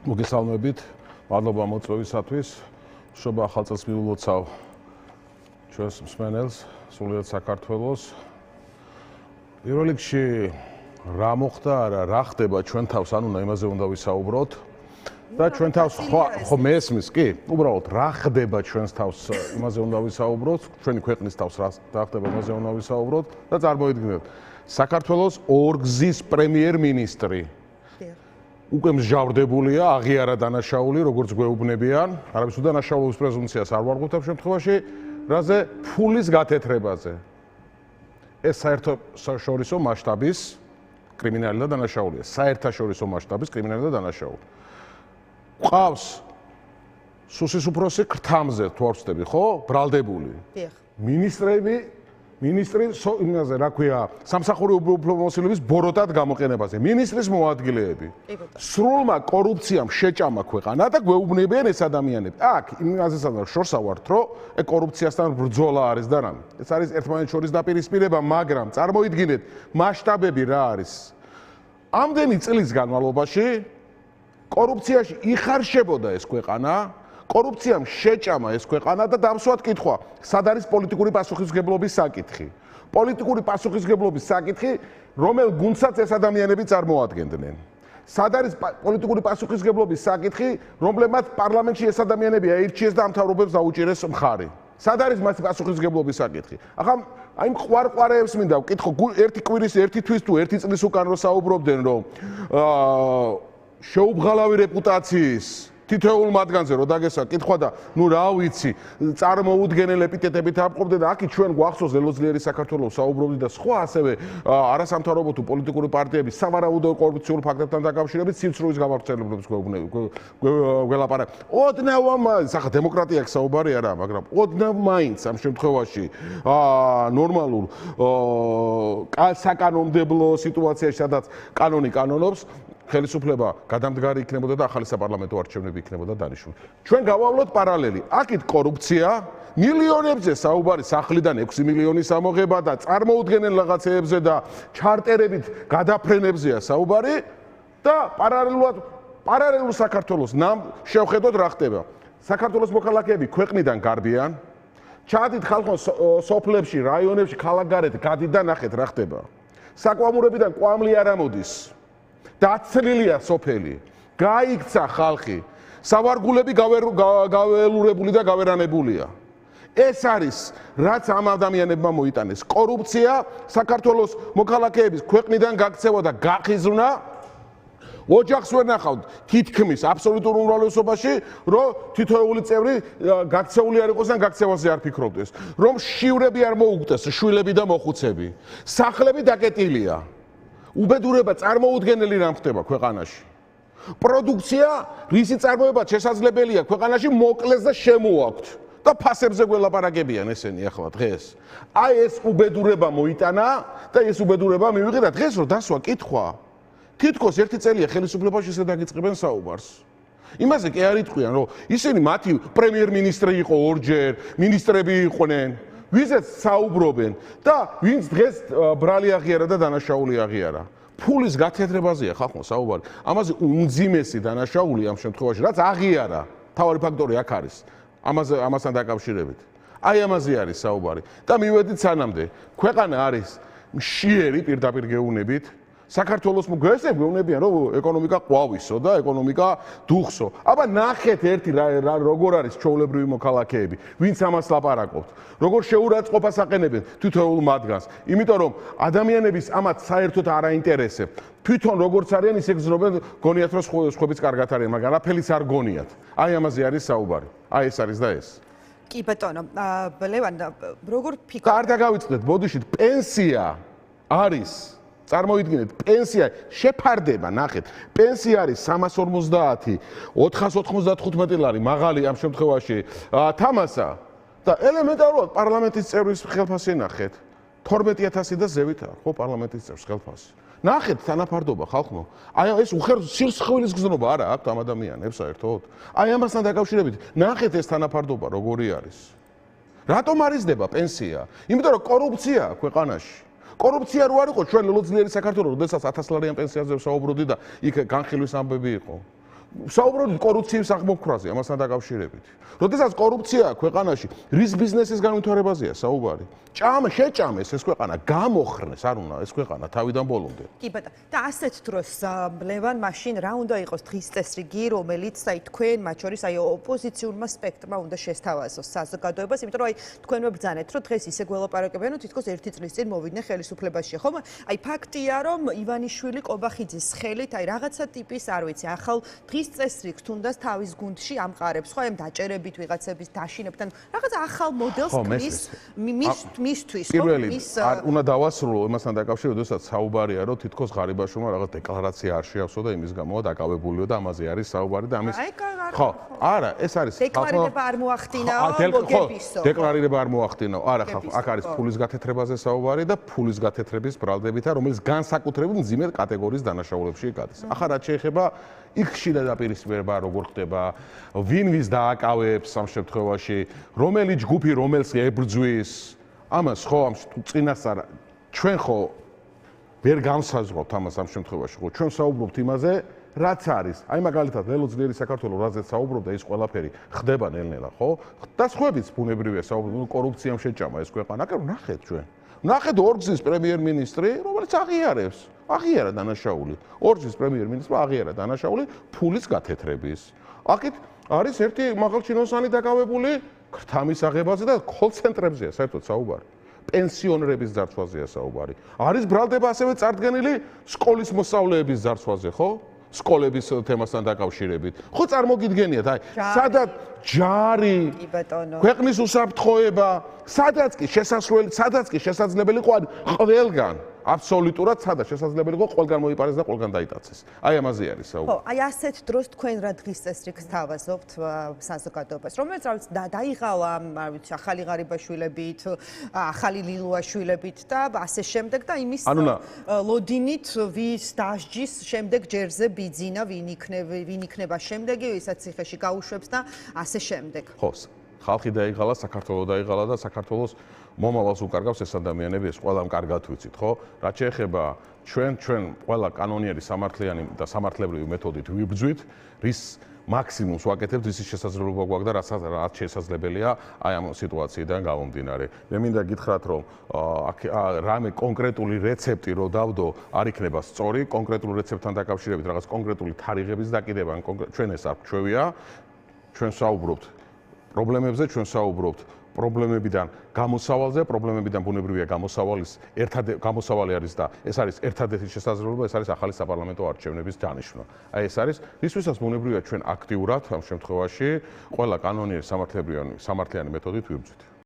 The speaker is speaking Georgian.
მოგესალმებით, მადლობა მოწვევისათვის. შობა ახალ წელს მიულოცავ ჩვენს მსმენელს, სრულიად საქართველოს. პირველ რიგში რა მოხდა, რა ხდება ჩვენ თავს, ანუ იმაზე უნდა ვისაუბროთ. და ჩვენ თავს ხო მესმის, კი? უბრალოდ რა ხდება ჩვენს თავს, იმაზე უნდა ვისაუბროთ, ჩვენი ქვეყნის თავს რა ხდება, იმაზე უნდა ვისაუბროთ და წარმოიდგინეთ. საქართველოს ორგზის პრემიერ-მინისტრი უკვე მსჯავრდებულია, აღიარა დანაშაული, როგორც გვეუბნებიან, არამედ უდანაშაულობის პრეზუმციას არ ვარღვევთ ამ შემთხვევაში, რაზე ფულის გათეთრებაზე. ეს საერთაშორისო მასშტაბის კრიმინალი და დანაშაულია. საერთაშორისო მასშტაბის კრიმინალი და დანაშაული. ყავს სუსის უფროსი ქრთამზე თუ არ ვცდები, ხო? ბრალდებული. მინისტრი იმაზე, რა ქვია, სამსახურეობრივი უფლებამოსილების ბოროტად გამოყენებაზე. მინისტრის მოადგილეები. სრულმა კორუფციამ შეჭამა ქვეყანა და გვეუბნებიან ეს ადამიანები. აქ იმაზე სადღაც შორს ავართ, რომ კორუფციასთან ბრძოლა არის და რამე. ეს არის ერთმანეთს შორის დაპირისპირება, მაგრამ წარმოიდგინეთ, მასშტაბები რა არის. ამდენი წლის განმავლობაში კორუფციაში იხარშებოდა ეს ქვეყანა, კორუფციამ შეჭამა ეს ქვეყანა და დამსვათ კითხვა, სად არის პოლიტიკური პასუხისმგებლობის საკითხი. პოლიტიკური პასუხისმგებლობის საკითხი, რომელ გუნდსაც ეს ადამიანები წარმოადგენდნენ. სად არის პოლიტიკური პასუხისმგებლობის საკითხი, რომლებმაც პარლამენტში ეს ადამიანები აირჩიეს და ამ მთავრობებს დაუჭირეს მხარი. სად არის მას პასუხისმგებლობის საკითხი? ახლა აი ყვარყვარეებს მინდა ვკითხო, ერთი კვირის, ერთი თვის თუ ერთი წლის უკან რო საუბრობდნენ, რომ შეუბღალავი რეპუტაციის თითოეულ მათგანზე რო დაგესვა კითხვა და ნუ რა ვიცი წარმოუდგენელ ეპიტეტებით აპყრობდნენ და აქ ჩვენ გვახსოვს ველოძლიერი საქართველოს საუბრობდი და სხვა ასევე არასამთავრობო თუ პოლიტიკური პარტიების სავარაუდო კორუფციულ ფაქტებთან დაკავშირებით სიცრუის გამავრცელებლებს გველაპარაკ. ოდნავ სახა დემოკრატია საუბარი არა, მაგრამ ოდნავ მაინც ამ შემთხვევაში ნორმალურ საკანონმდებლო სიტუაციაში სადაც კანონი კანონობს ხელისუფლება გადამდგარი იქნებოდა და ახალი საპარლამენტო არჩევნები იქნებოდა დანიშნული. ჩვენ გავავლოთ პარალელი. აქეთ კორუფცია, მილიონებზე საუბარი, სახლიდან 6 მილიონის ამოღება და წარმოუდგენელ რაღაცეებზე და ჩარტერებით გადაფრენებზეა საუბარი და პარალელურ საქართველოს შევხედოთ რა ხდება. საქართველოს მოქალაქეები ქვეყნიდან გარბიან, ჩაადით ხალხო სოფლებში, რაიონებში, ქალაქგარეთ გადით და ნახეთ რა ხდება. საკვამურებიდან კვამლი არ ამოდის. დაცლილია სოფელი, გაიქცა ხალხი, სავარგულები გაველურებული და გავერანებულია. ეს არის, რაც ამ ადამიანებმა მოიტანეს. კორუფცია, საქართველოს მოქალაქეების ქვეყნიდან გაქცევა და გახიზვნა, ოჯახს ვერ ნახავთ თითქმის აბსოლუტურ უმრავლესობაში, რომ თითოეული წევრი გაქცეული არ იყოს და გაქცევაზე არ ფიქრობდეს, რომ შივრები არ მოუგდეს, შვილები და მოხუცები. სახლები დაკეტილია. უბედურება წარმოუდგენელი რამ ხდება ქვეყანაში. პროდუქცია, რისი წარმოება შესაძლებელია ქვეყანაში მოკლეს და შემოაქვთ და ფასებზე გველაპარაკებიან ესენი ახლა დღეს. აი ეს უბედურება მოიტანა და ეს უბედურება მივიღე და დღეს რო დასვა კითხვა. თითქოს ერთი წელია ხელისუფლებაში ისე დაგიწყებენ საუბარს. იმაზე კი არ იტყვიან, რომ ისინი მათი პრემიერ-მინისტრი იყო ორჯერ, მინისტრები იყვნენ. ვიზეც საუბრობენ და ვინც დღეს ბრალი აღიარა და დანაშაული აღიარა. ფულის გათეთრებაზეა ხალხო საუბარი. ამაზე უმძიმესი დანაშაული ამ შემთხვევაში, რაც აღიარა. თავარი ფაქტორი აქ არის. ამასთან დაკავშირებით. აი ამაზე არის საუბარი. და მივედით სანამდე, ქვეყანა არის მშიერი პირდაპირ გეუბნებით. საქართველოს გვეუბნებიან, რომ ეკონომიკა ყვავისო და ეკონომიკა დუხსო. აბა ნახეთ ერთი როგორ არის ჩვეულებრივი მოქალაქეები, ვინც ამას ლაპარაკობთ. როგორ შეურაცხყოფას აყენებენ თითოეულ მათგანს. იმიტომ რომ ადამიანების ამათ საერთოდ არ აინტერესებს. თვითონ როგორც არიან ისე გზნობენ, გონიათ რომ სხვებიც კარგად არიან, მაგრამ რაფელის არ გონიათ. აი ამაზე არის საუბარი. აი ეს არის და ეს. კი ბატონო, ლევან, როგორ ფიქრობთ? არ დაგავიწყდეთ, ბოდიშით, პენსია არის წარმოიდგინეთ, პენსია შეფარდება, ნახეთ, პენსია არის 350, 495 ლარი, მაღალი ამ შემთხვევაში თამასა და ელემენტარულად პარლამენტის წევრის ხელფასი ნახეთ, 12000 და ზევით აქვს, ხო, პარლამენტის წევრის ხელფასი. ნახეთ თანაფარდობა ხალხო. აი ეს სირცხვილის გზნობა არა აქვს ამ ადამიანებს საერთოდ. აი ამასთან დაკავშირებით, ნახეთ ეს თანაფარდობა როგორი არის. რატომ არიზდება პენსია? იმიტომ რომ კორუფცია ქვეყანაში. კორუფცია რო არ იყო ჩვენ ლოძლიერი საქართველოს, როდესაც 1000 ლარიან პენსიაზე საუბრობდი და იქ განხილვის ამბები იყო. საუბრობთ კორუფციის აღმოფხვრაზე, ამასთან დაკავშირებით. როდესაც კორუფცია ქვეყანაში, რის ბიზნესის განვითარებაზეა საუბარი? შეჭამეს ეს ქვეყანა, გამოხრნეს, არ უნდა ეს ქვეყანა თავიდან ბოლომდე. კი ბატონო. და ასეთ დროს ლევან მაშინ რა უნდა იყოს დღის წესრიგი, რომელიც აი თქვენ მათ შორის აი ოპოზიციურმა სპექტრმა უნდა შესთავაზოს საზოგადოებას, იმიტომ რომ აი თქვენმა ბრძანეთ, რომ დღეს ისე გველაპარაკებიან, რომ თითქოს 1 წლის წინ მოვიდნენ ხელისუფლებაში, ხომ? აი ფაქტია, რომ ივანიშვილი ყობახიძის ხელით აი რაღაცა ტიპის, არ ვიცი, ახალ დღის წესრიგს თუნდაც თავის გუნდში ამყარებს, ხო? აი დაჭერებით ვიღაცების დაშინებთან, რაღაცა ახალ მოდელს ქმნის მისთვის, ხო? უნდა დავასრულო იმასთან დაკავშირებით, როდესაც საუბარია, რომ თითქოს ღარიბაშვილმა რაღაც დეკლარაცია არ შეავსო და იმის გამო დაკავებულიო და ამაზე არის საუბარი და ამის ხო, არა, ეს არის დეკლარირება არ მოახდინაო, მოგებისო. დეკლარირება არ მოახდინაო. არა, აქ არის ფულის გათეთრებაზე საუბარი და ფულის გათეთრების ბრალდებითა, რომელიც განსაკუთრებით მძიმე კატეგორიის დანაშაულებში გადის. ახლა რაც შეეხება იქ ხშირად დაპირისპირება როგორ ხდება, ვინ ვის დააკავებს ამ შემთხვევაში, რომელი ჯგუფი რომელს ებრძვის, ამას ხო ამ წინასწარ ჩვენ ხო ვერ განსაზღვრავთ ამას ამ შემთხვევაში, ხო ჩვენ საუბრობთ იმაზე, რაც არის. აი მაგალითად, ლელო ძლიერი საქართველოს რაზეც საუბრობდა, ის ყველაფერი ხდება ნელ-ნელა, ხო? და სხვაებიც ბუნებრივია საუბრობენ, კორუფციამ შეჭამა ეს ქვეყანა. აკეთე ნახეთ ჩვენ. ნახეთ ორგზის პრემიერ-მინისტრი, რომელიც აღიარა დანაშაული. ორგზის პრემიერ-მინისტრმა აღიარა დანაშაული ფულის გათეთრების. აქეთ არის ერთი მაღალჩინოსანი დაკავებული ქრთამის აღებაზე და კოლ-ცენტრებზეა საერთოდ საუბარი. პენსიონერების ძარცვაზეა საუბარი. არის ბრალდება ასევე წარდგენილი სკოლის მოსწავლეების ძარცვაზე, ხო? სკოლების თემასთან დაკავშირებით. ხო წარმოგიდგენიათ, აი, სადაც ჯარი, ქვეყნის უსაფრთხოება, სადაც კი შესაძლებელი იყო ყველგან, აბსოლუტურად სადაც შესაძლებელი იყო ყველგან მოიპარეს და ყველგან დაიტაცეს. აი ამაზე არის საუბარი. ხო, აი ასეთ დროს თქვენ რა დღის წესრიგს თავაზობთ საზოგადოებას, რომელიც რა ვიცი დაიღალა, არ ვიცი, ახალი ღარიბაშვილებით, ახალი ლილუაშვილებით და ასე შემდეგ და იმის ლოდინით ვის დასჯის შემდეგ ჯერზე ბიძინა, ვინ იქნება შემდეგი, ვისაც ციხეში გაუშვებს და ასე შემდეგ. ხო, ხალხი დაიღალა, საქართველო დაიღალა და საქართველოს მომავალს უკარგავს ეს ადამიანები, ეს ყველამ კარგად ვიცით, ხო? რაც შეეხება ჩვენ ყველა კანონიერი სამართლიანი და სამართლებრივი მეთოდით ვიბრძვით, რის მაქსიმუმს ვაკეთებთ, რის შესაძლებლობა გვაქვს და რაც შესაძლებელია აი ამ სიტუაციიდან გამომდინარე. მე მინდა გითხრათ, რომ რამე კონკრეტული რეცეპტი რო დავდო, არ იქნება სწორი, კონკრეტულ რეცეპტთან დაკავშირებით რაღაც კონკრეტული თარიღების დაკიდება, ჩვენ ეს არ გვჩვევია, ჩვენ საუბრობთ პრობლემებზე, ჩვენ საუბრობთ პრობლემებიდან გამოსავალზე, პრობლემებიდან ბუნებრივია გამოსავალი არის და ეს არის ერთადერთი შესაძლებლობა, ეს არის ახალი საპარლამენტო არჩევნების დანიშვნა. აი ეს არის, რისთვისაც ბუნებრივია ჩვენ აქტიურად ამ შემთხვევაში ყველა კანონიერი სამართლიანი მეთოდით ვიბრძვით.